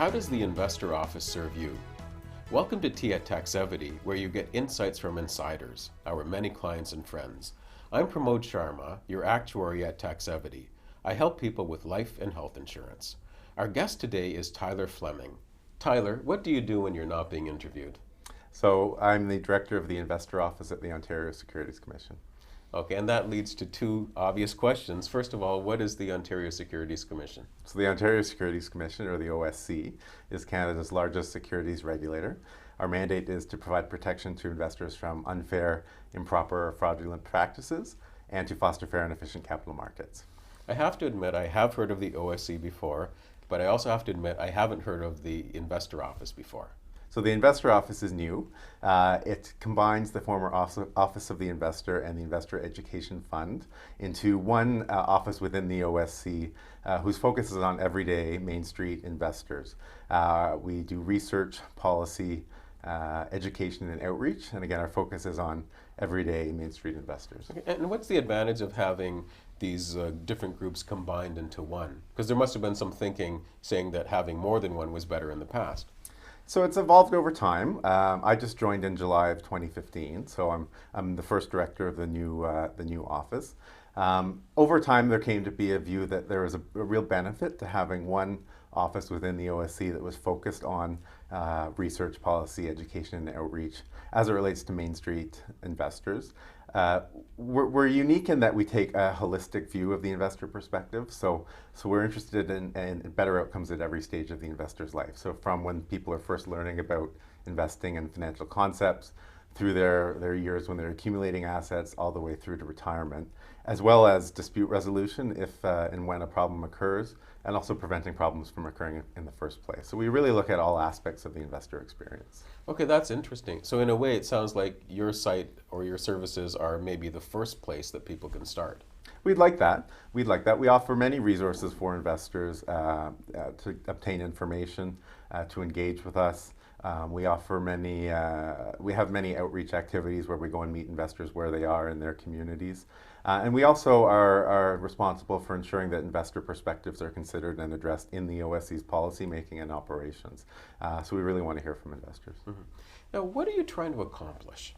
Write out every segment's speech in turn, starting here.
How does the investor office serve you? Welcome to Tea at Taxevity, where you get insights from insiders, our many clients and friends. I'm Pramod Sharma, your actuary at Taxevity. I help people with life and health insurance. Our guest today is Tyler Fleming. Tyler, what do you do when you're not being interviewed? So I'm the director of the investor office at the Ontario Securities Commission. Okay, and that leads to two obvious questions. First of all, what is the Ontario Securities Commission? So the Ontario Securities Commission, or the OSC, is Canada's largest securities regulator. Our mandate is to provide protection to investors from unfair, improper, or fraudulent practices and to foster fair and efficient capital markets. I have to admit I have heard of the OSC before, but I also have to admit I haven't heard of the investor office before. So the investor office is new. It combines the former office of the investor and the investor education fund into one office within the OSC whose focus is on everyday Main Street investors. We do research, policy, education, and outreach. And again, our focus is on everyday Main Street investors. Okay. And what's the advantage of having these different groups combined into one? Because there must have been some thinking saying that having more than one was better in the past. So it's evolved over time. I just joined in July of 2015, so I'm the first director of the new office. Over time, there came to be a view that there was a real benefit to having one office within the OSC that was focused on research, policy, education, and outreach as it relates to Main Street investors. We're unique in that we take a holistic view of the investor perspective. So we're interested in better outcomes at every stage of the investor's life. So from when people are first learning about investing and financial concepts, through their years when they're accumulating assets, all the way through to retirement, as well as dispute resolution if and when a problem occurs, and also preventing problems from occurring in the first place. So we really look at all aspects of the investor experience. Okay, that's interesting. So in a way, it sounds like your site or your services are maybe the first place that people can start. We'd like that. We'd like that. We offer many resources for investors to obtain information, to engage with us. We offer we have many outreach activities where we go and meet investors where they are in their communities. And we also are responsible for ensuring that investor perspectives are considered and addressed in the OSC's policymaking and operations. So we really want to hear from investors. Mm-hmm. Now, what are you trying to accomplish?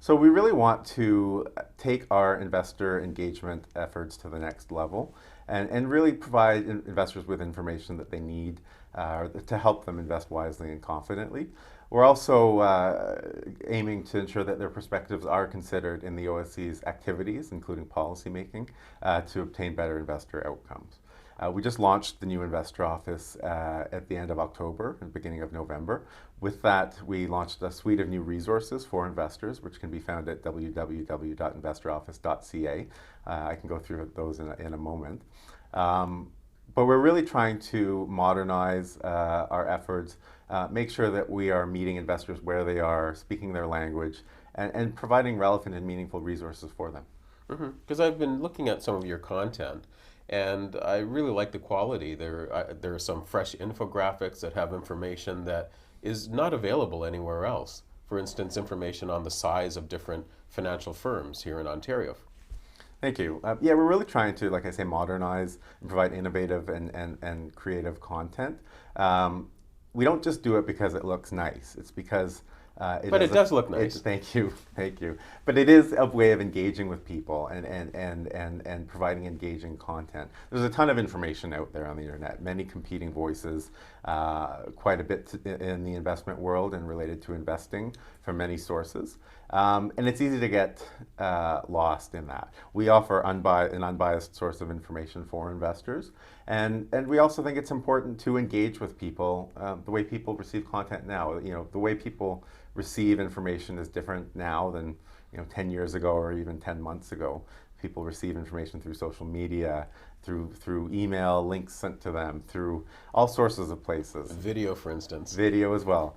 So we really want to take our investor engagement efforts to the next level and really provide investors with information that they need to help them invest wisely and confidently. We're also aiming to ensure that their perspectives are considered in the OSC's activities, including policymaking, to obtain better investor outcomes. We just launched the new investor office at the end of October and beginning of November. With that, we launched a suite of new resources for investors, which can be found at www.investoroffice.ca. I can go through those in a moment. But we're really trying to modernize our efforts, make sure that we are meeting investors where they are, speaking their language, and providing relevant and meaningful resources for them. Because I've been looking at some of your content, and I really like the quality. There are some fresh infographics that have information that is not available anywhere else. For instance, information on the size of different financial firms here in Ontario. Thank you. Yeah, we're really trying to, like I say, modernize and provide innovative and creative content. We don't just do it because it looks nice. It's because it does look nice. Thank you. But it is a way of engaging with people and providing engaging content. There's a ton of information out there on the internet, many competing voices, quite a bit in the investment world and related to investing from many sources. And it's easy to get lost in that. We offer an unbiased source of information for investors. And we also think it's important to engage with people the way people receive content now. The way people receive information is different now than 10 years ago or even 10 months ago. People receive information through social media, through email, links sent to them, through all sources of places. Video, for instance. Video as well,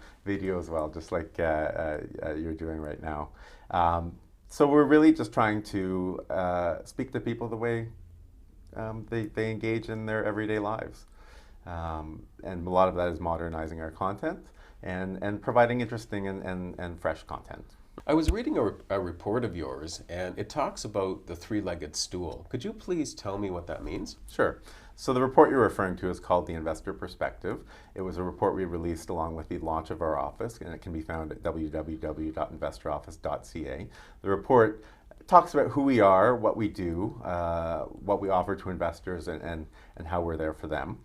just like you're doing right now. So we're really just trying to speak to people the way they engage in their everyday lives. And a lot of that is modernizing our content and providing interesting and fresh content. I was reading a report of yours, and it talks about the three-legged stool. Could you please tell me what that means? Sure. So the report you're referring to is called the Investor Perspective. It was a report we released along with the launch of our office, and it can be found at www.investoroffice.ca. The report talks about who we are, what we do, what we offer to investors, and how we're there for them.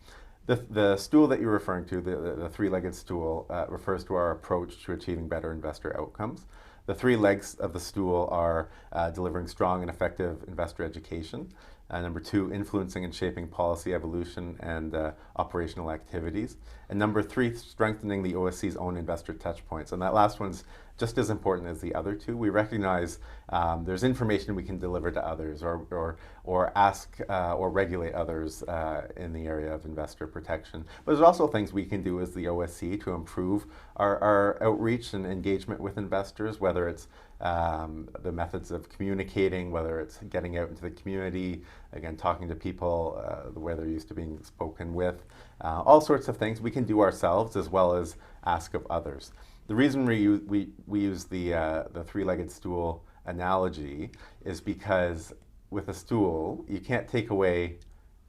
The stool that you're referring to, the three-legged stool, refers to our approach to achieving better investor outcomes. The three legs of the stool are delivering strong and effective investor education. Number two, influencing and shaping policy evolution and operational activities. And number three, strengthening the OSC's own investor touchpoints. And that last one's just as important as the other two. We recognize there's information we can deliver to others or ask or regulate others in the area of investor protection. But there's also things we can do as the OSC to improve our outreach and engagement with investors, whether it's the methods of communicating, whether it's getting out into the community, again, talking to people where they're used to being spoken with, all sorts of things we can do ourselves as well as ask of others. The reason we use the three-legged stool analogy is because with a stool, you can't take away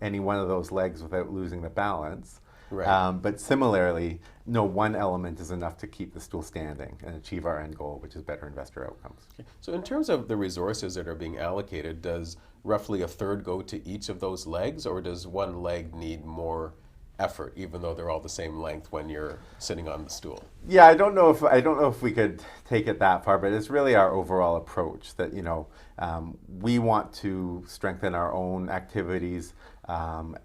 any one of those legs without losing the balance. Right. But similarly, no one element is enough to keep the stool standing and achieve our end goal, which is better investor outcomes. So in terms of the resources that are being allocated, does roughly a third go to each of those legs, or does one leg need more effort, even though they're all the same length when you're sitting on the stool? Yeah, I don't know if we could take it that far, but it's really our overall approach that we want to strengthen our own activities,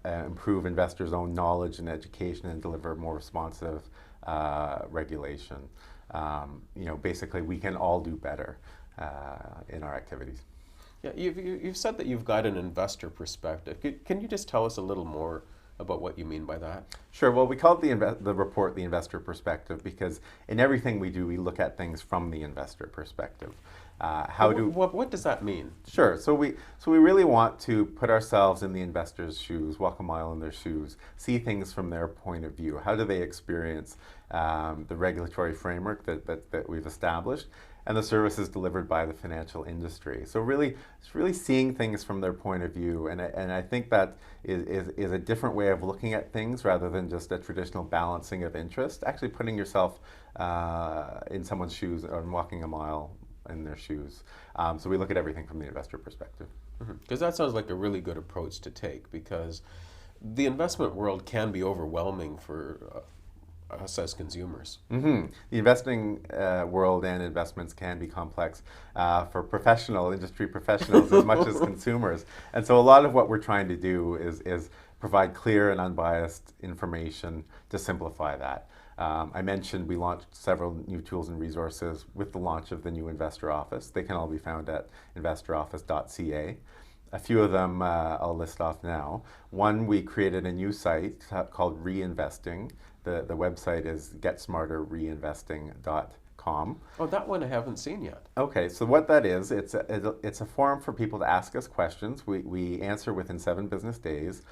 improve investors' own knowledge and education, and deliver more responsive regulation. Basically, we can all do better in our activities. Yeah, you've said that you've got an investor perspective. Can you just tell us a little more about what you mean by that? Sure. Well, we call it the report the investor perspective because in everything we do, we look at things from the investor perspective. What does that mean? Sure. So we really want to put ourselves in the investor's shoes, walk a mile in their shoes, see things from their point of view. How do they experience the regulatory framework that we've established and the services delivered by the financial industry? So it's really seeing things from their point of view, and I think that is a different way of looking at things rather than just a traditional balancing of interest. Actually, putting yourself in someone's shoes and walking a mile in their shoes. So we look at everything from the investor perspective. Because that sounds like a really good approach to take, because the investment world can be overwhelming for us as consumers. The investing world and investments can be complex for industry professionals as much as consumers. And so a lot of what we're trying to do is provide clear and unbiased information to simplify that. I mentioned we launched several new tools and resources with the launch of the new Investor Office. They can all be found at investoroffice.ca. A few of them I'll list off now. One, we created a new site called Reinvesting. The website is getsmarterreinvesting.com. Oh, that one I haven't seen yet. Okay, so what that is, it's a forum for people to ask us questions. We answer within 7 business days.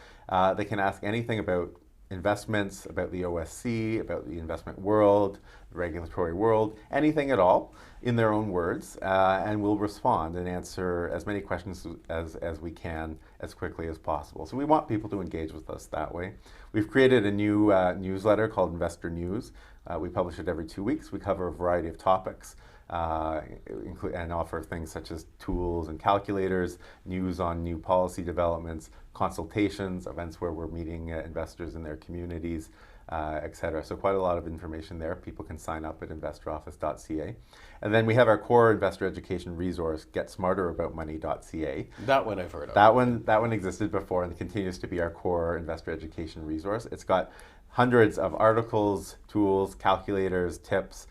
They can ask anything about investments, about the OSC, about the investment world, the regulatory world, anything at all in their own words, and we'll respond and answer as many questions as we can as quickly as possible. So we want people to engage with us that way. We've created a new newsletter called Investor News. We publish it every 2 weeks. We cover a variety of topics and offer things such as tools and calculators, news on new policy developments, consultations, events where we're meeting investors in their communities, et cetera. So quite a lot of information there. People can sign up at investoroffice.ca. And then we have our core investor education resource, getsmarteraboutmoney.ca. That one I've heard of. That one existed before and continues to be our core investor education resource. It's got hundreds of articles, tools, calculators, tips,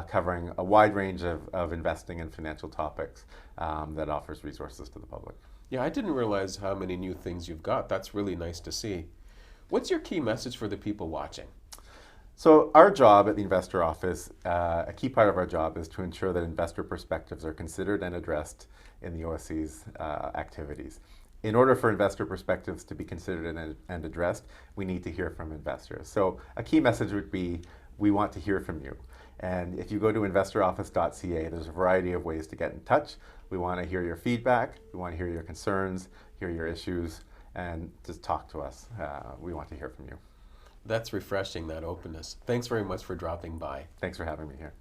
covering a wide range of investing and financial topics that offers resources to the public. Yeah, I didn't realize how many new things you've got. That's really nice to see. What's your key message for the people watching? So our job at the Investor Office, a key part of our job is to ensure that investor perspectives are considered and addressed in the OSC's activities. In order for investor perspectives to be considered and addressed, we need to hear from investors. So a key message would be, we want to hear from you. And if you go to investoroffice.ca, there's a variety of ways to get in touch. We want to hear your feedback. We want to hear your concerns, hear your issues, and just talk to us. We want to hear from you. That's refreshing, that openness. Thanks very much for dropping by. Thanks for having me here.